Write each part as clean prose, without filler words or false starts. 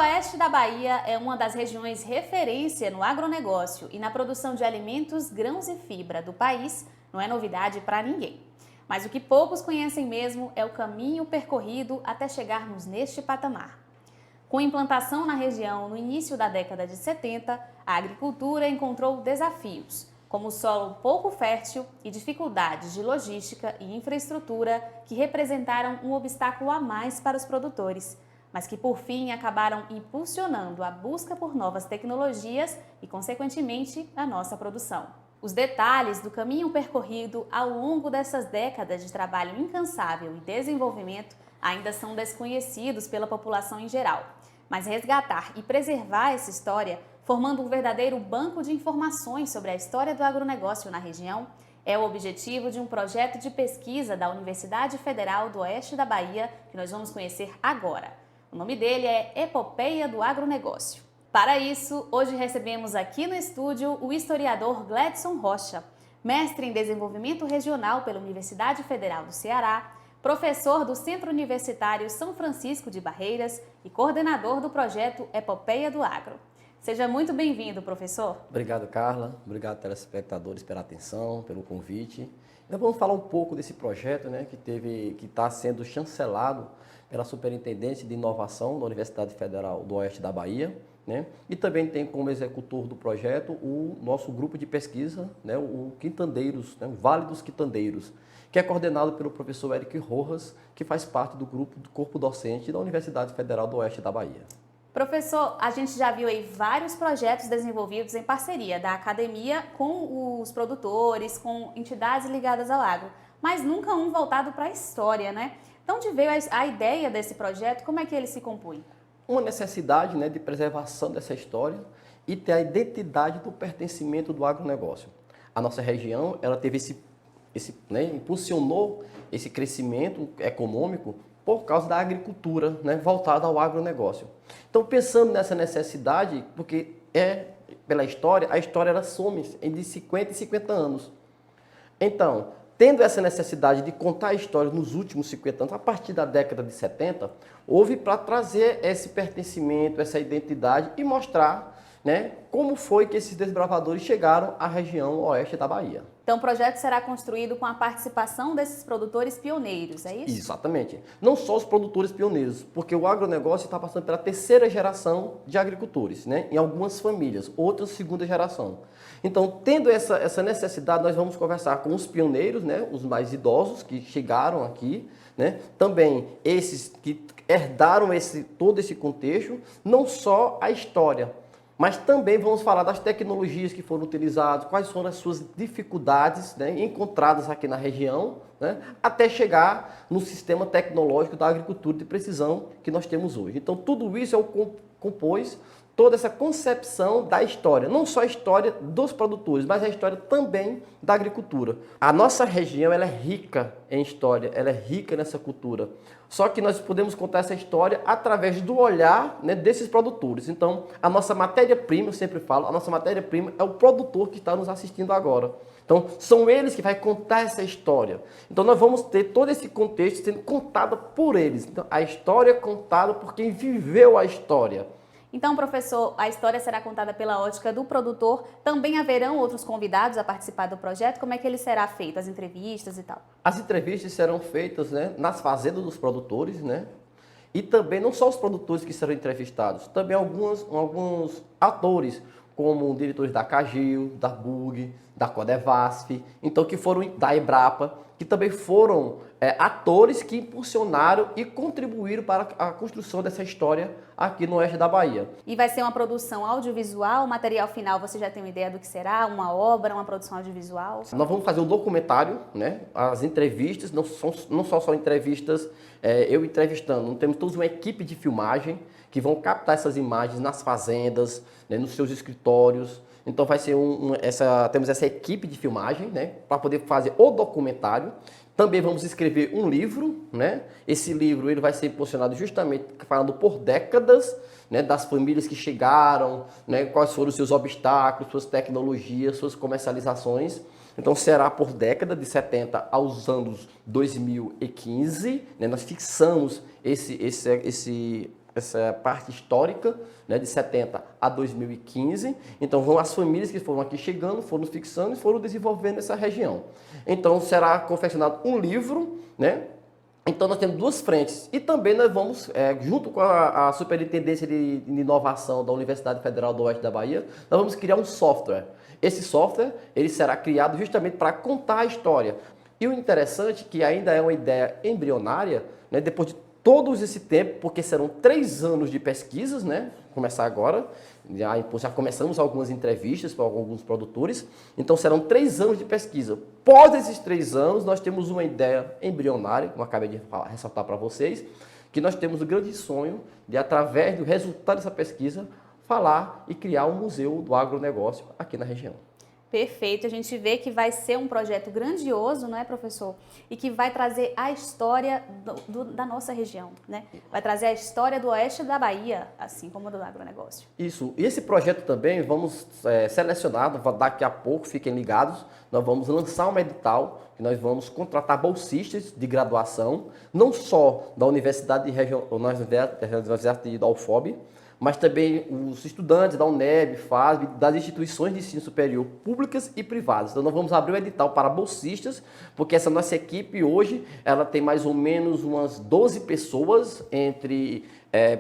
oeste da Bahia é uma das regiões referência no agronegócio e na produção de alimentos, grãos e fibra do país, não é novidade para ninguém. Mas o que poucos conhecem mesmo é o caminho percorrido até chegarmos neste patamar. Com implantação na região no início da década de 70, a agricultura encontrou desafios, como solo pouco fértil e dificuldades de logística e infraestrutura que representaram um obstáculo a mais para os produtores, mas que por fim acabaram impulsionando a busca por novas tecnologias e, consequentemente, a nossa produção. Os detalhes do caminho percorrido ao longo dessas décadas de trabalho incansável e desenvolvimento ainda são desconhecidos pela população em geral. Mas resgatar e preservar essa história, formando um verdadeiro banco de informações sobre a história do agronegócio na região, é o objetivo de um projeto de pesquisa da Universidade Federal do Oeste da Bahia, que nós vamos conhecer agora. O nome dele é Epopeia do Agronegócio. Para isso, hoje recebemos aqui no estúdio o historiador Gledson Rocha, mestre em Desenvolvimento Regional pela Universidade Federal do Ceará, professor do Centro Universitário São Francisco de Barreiras e coordenador do projeto Epopeia do Agro. Seja muito bem-vindo, professor. Obrigado, Carla. Obrigado, telespectadores, pela atenção, pelo convite. Nós vamos falar um pouco desse projeto, que está sendo chancelado pela Superintendência de Inovação da Universidade Federal do Oeste da Bahia, e também tem como executor do projeto o nosso grupo de pesquisa, o Quintandeiros, o Vale dos Quintandeiros, que é coordenado pelo professor Eric Rojas, que faz parte do grupo do corpo docente da Universidade Federal do Oeste da Bahia. Professor, a gente já viu aí vários projetos desenvolvidos em parceria da academia com os produtores, com entidades ligadas ao agro, mas nunca um voltado para a história, né? De onde veio a ideia desse projeto? Como é que ele se compunha? Uma necessidade de preservação dessa história e ter a identidade do pertencimento do agronegócio. A nossa região, ela teve impulsionou esse crescimento econômico por causa da agricultura, voltada ao agronegócio. Então, pensando nessa necessidade, porque pela história, a história ela some de 50 em 50 anos. Então, tendo essa necessidade de contar a história nos últimos 50 anos, a partir da década de 70, houve para trazer esse pertencimento, essa identidade e mostrar como foi que esses desbravadores chegaram à região oeste da Bahia. Então o projeto será construído com a participação desses produtores pioneiros, é isso? Exatamente. Não só os produtores pioneiros, porque o agronegócio está passando pela terceira geração de agricultores, em algumas famílias, outras segunda geração. Então, tendo essa necessidade, nós vamos conversar com os pioneiros, os mais idosos que chegaram aqui, também esses que herdaram todo esse contexto, não só a história, mas também vamos falar das tecnologias que foram utilizadas, quais foram as suas dificuldades encontradas aqui na região, até chegar no sistema tecnológico da agricultura de precisão que nós temos hoje. Então, tudo isso compôs toda essa concepção da história, não só a história dos produtores, mas a história também da agricultura. A nossa região ela é rica em história, ela é rica nessa cultura. Só que nós podemos contar essa história através do olhar desses produtores. Então, a nossa matéria-prima, eu sempre falo, a nossa matéria-prima é o produtor que está nos assistindo agora. Então, são eles que vão contar essa história. Então, nós vamos ter todo esse contexto sendo contado por eles. Então, a história é contada por quem viveu a história. Então, professor, a história será contada pela ótica do produtor. Também haverão outros convidados a participar do projeto? Como é que ele será feito? As entrevistas e tal? As entrevistas serão feitas nas fazendas dos produtores, e também não só os produtores que serão entrevistados, também alguns atores, como diretores da Cagil, da Bug, da Codevasf, então que foram da Embrapa, que também foram atores que impulsionaram e contribuíram para a construção dessa história aqui no oeste da Bahia. E vai ser uma produção audiovisual, o material final você já tem uma ideia do que será? Uma obra, uma produção audiovisual? Nós vamos fazer um documentário, as entrevistas, não só entrevistas, eu entrevistando, não temos toda uma equipe de filmagem que vão captar essas imagens nas fazendas, nos seus escritórios. Então vai ser temos essa equipe de filmagem, para poder fazer o documentário. Também vamos escrever um livro, Esse livro ele vai ser impulsionado justamente falando por décadas, das famílias que chegaram, quais foram os seus obstáculos, suas tecnologias, suas comercializações. Então será por década, de 70 aos anos 2015, nós fixamos essa parte histórica, né, de 70 a 2015. Então, as famílias que foram aqui chegando, foram fixando e foram desenvolvendo essa região. Então, será confeccionado um livro, né? Então, nós temos duas frentes. E também nós vamos, junto com a Superintendência de Inovação da Universidade Federal do Oeste da Bahia, nós vamos criar um software. Esse software ele será criado justamente para contar a história. E o interessante é que ainda é uma ideia embrionária, né, depois de todo esse tempo, porque serão 3 anos de pesquisas, né? Começar agora, já começamos algumas entrevistas para alguns produtores, então serão 3 anos de pesquisa. Após esses 3 anos, nós temos uma ideia embrionária, como eu acabei de ressaltar para vocês, que nós temos o grande sonho de, através do resultado dessa pesquisa, falar e criar um museu do agronegócio aqui na região. Perfeito, a gente vê que vai ser um projeto grandioso, não é, professor? E que vai trazer a história da nossa região, né? Vai trazer a história do oeste da Bahia, assim como do agronegócio. Isso, e esse projeto também vamos selecionar, daqui a pouco, fiquem ligados, nós vamos lançar um edital, que nós vamos contratar bolsistas de graduação, não só da Universidade da UFOB, mas também os estudantes da UNEB, FASB, das instituições de ensino superior públicas e privadas. Então nós vamos abrir o edital para bolsistas, porque essa nossa equipe hoje, ela tem mais ou menos umas 12 pessoas, entre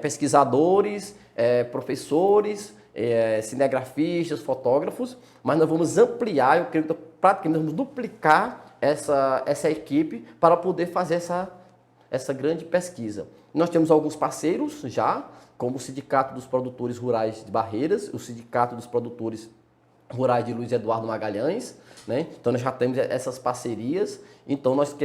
pesquisadores, professores, cinegrafistas, fotógrafos, mas nós vamos ampliar, eu creio que praticamente vamos duplicar essa equipe para poder fazer essa grande pesquisa. Nós temos alguns parceiros já, como o Sindicato dos Produtores Rurais de Barreiras, o Sindicato dos Produtores Rurais de Luiz Eduardo Magalhães, né? Então nós já temos essas parcerias, então nós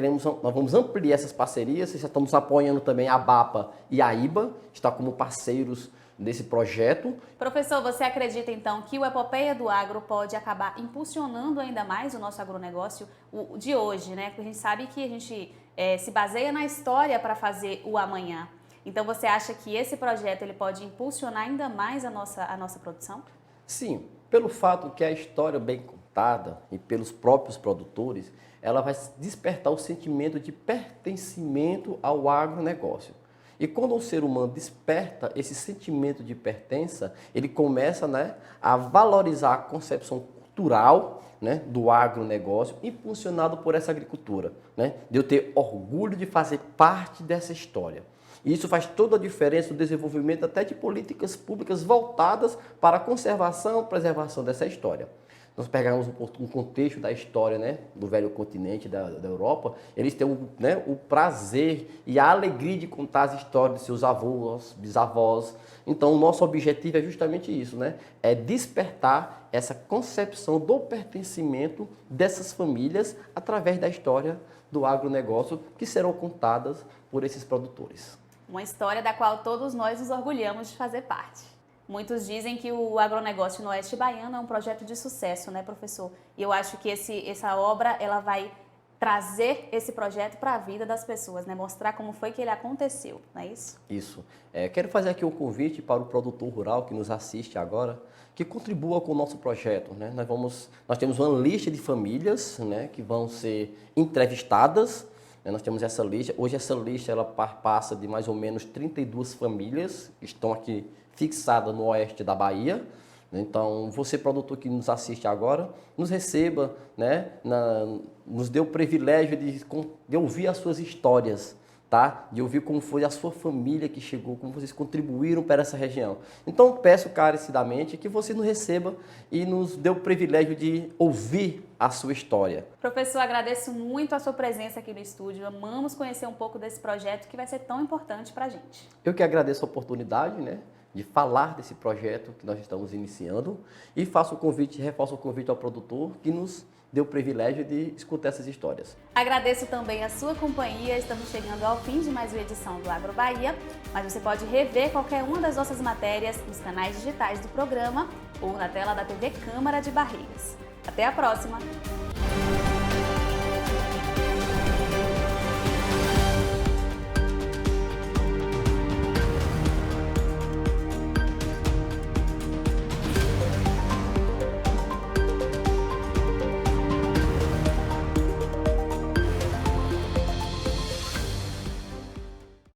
vamos ampliar essas parcerias, já estamos apoiando também a ABAPA e a IBA, está como parceiros desse projeto. Professor, você acredita então que o Epopeia do Agro pode acabar impulsionando ainda mais o nosso agronegócio de hoje, né? Porque a gente sabe que a gente se baseia na história para fazer o amanhã. Então você acha que esse projeto ele pode impulsionar ainda mais a nossa produção? Sim, pelo fato que a história bem contada e pelos próprios produtores, ela vai despertar o sentimento de pertencimento ao agronegócio. E quando o ser humano desperta esse sentimento de pertença, ele começa, né, a valorizar a concepção cultural, né, do agronegócio, impulsionado por essa agricultura, né, de eu ter orgulho de fazer parte dessa história. E isso faz toda a diferença no desenvolvimento até de políticas públicas voltadas para a conservação e preservação dessa história. Nós pegarmos um contexto da história, né, do velho continente da Europa, eles têm o prazer e a alegria de contar as histórias de seus avós, bisavós. Então, o nosso objetivo é justamente isso, né? É despertar essa concepção do pertencimento dessas famílias através da história do agronegócio que serão contadas por esses produtores. Uma história da qual todos nós nos orgulhamos de fazer parte. Muitos dizem que o agronegócio no Oeste Baiano é um projeto de sucesso, né, professor? E eu acho que essa obra ela vai trazer esse projeto para a vida das pessoas, né? Mostrar como foi que ele aconteceu, não é isso? Isso. Quero fazer aqui um convite para o produtor rural que nos assiste agora, que contribua com o nosso projeto, né? Nós temos uma lista de famílias, né, que vão ser entrevistadas. Nós temos essa lista. Hoje essa lista ela passa de mais ou menos 32 famílias que estão aqui fixadas no oeste da Bahia. Então, você, produtor que nos assiste agora, nos receba, né, nos dê o privilégio de ouvir as suas histórias, tá? De ouvir como foi a sua família que chegou, como vocês contribuíram para essa região. Então, peço carecidamente que você nos receba e nos dê o privilégio de ouvir a sua história. Professor, agradeço muito a sua presença aqui no estúdio. Amamos conhecer um pouco desse projeto que vai ser tão importante para a gente. Eu que agradeço a oportunidade, né, de falar desse projeto que nós estamos iniciando e reforço o convite ao produtor que nos deu o privilégio de escutar essas histórias. Agradeço também a sua companhia. Estamos chegando ao fim de mais uma edição do Agro Bahia, mas você pode rever qualquer uma das nossas matérias nos canais digitais do programa ou na tela da TV Câmara de Barreiras. Até a próxima!